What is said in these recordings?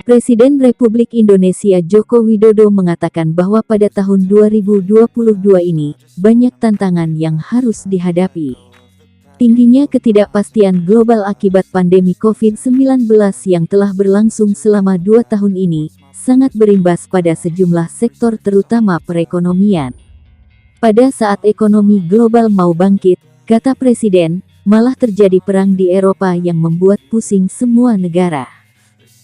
Presiden Republik Indonesia Joko Widodo mengatakan bahwa pada tahun 2022 ini, banyak tantangan yang harus dihadapi. Tingginya ketidakpastian global akibat pandemi COVID-19 yang telah berlangsung selama 2 tahun ini, sangat berimbas pada sejumlah sektor terutama perekonomian. Pada saat ekonomi global mau bangkit, kata Presiden, malah terjadi perang di Eropa yang membuat pusing semua negara.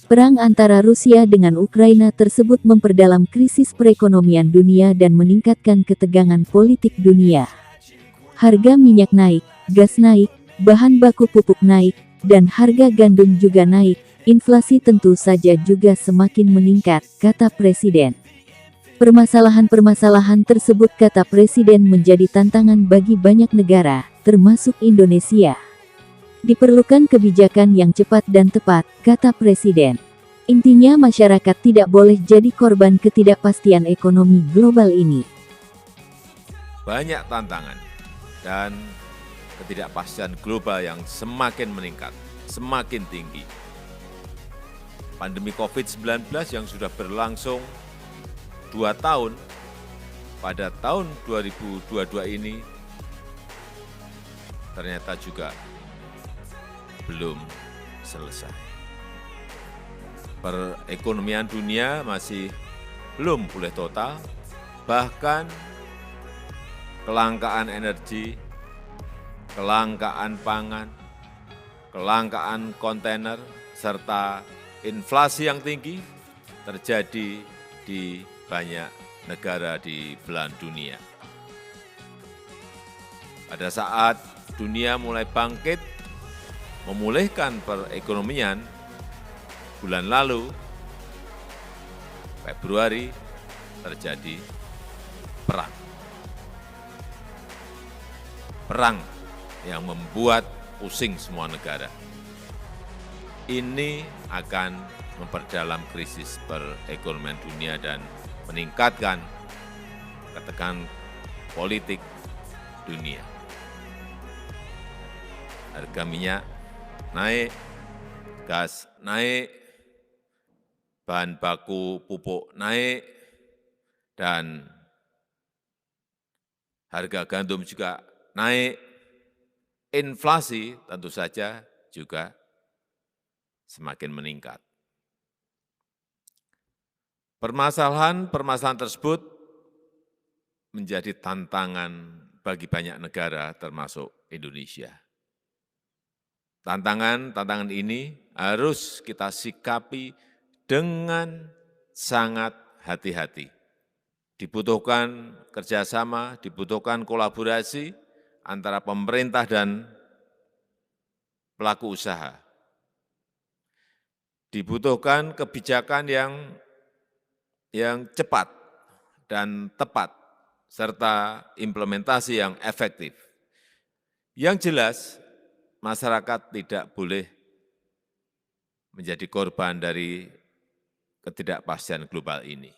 Perang antara Rusia dengan Ukraina tersebut memperdalam krisis perekonomian dunia dan meningkatkan ketegangan politik dunia. Harga minyak naik, gas naik, bahan baku pupuk naik, dan harga gandum juga naik. Inflasi tentu saja juga semakin meningkat, kata Presiden. Permasalahan-permasalahan tersebut, kata Presiden, menjadi tantangan bagi banyak negara, termasuk Indonesia. Diperlukan kebijakan yang cepat dan tepat, kata Presiden. Intinya masyarakat tidak boleh jadi korban ketidakpastian ekonomi global ini. Banyak tantangan dan ketidakpastian global yang semakin meningkat, semakin tinggi. Pandemi COVID-19 yang sudah berlangsung 2 tahun, pada tahun 2022 ini ternyata juga belum selesai. Perekonomian dunia masih belum pulih total, bahkan kelangkaan energi, kelangkaan pangan, kelangkaan kontainer, serta inflasi yang tinggi terjadi di banyak negara di belahan dunia. Pada saat dunia mulai bangkit, memulihkan perekonomian, bulan lalu, Februari, terjadi perang. Perang yang membuat pusing semua negara. Ini akan memperdalam krisis perekonomian dunia dan meningkatkan ketegangan politik dunia. Harga minyak naik, gas naik, bahan baku pupuk naik, dan harga gandum juga naik. Inflasi tentu saja juga semakin meningkat. Permasalahan tersebut menjadi tantangan bagi banyak negara termasuk Indonesia. Tantangan ini harus kita sikapi dengan sangat hati-hati. Dibutuhkan kerjasama, dibutuhkan kolaborasi antara pemerintah dan pelaku usaha. Dibutuhkan kebijakan yang cepat dan tepat, serta implementasi yang efektif. Yang jelas, masyarakat tidak boleh menjadi korban dari ketidakpastian global ini.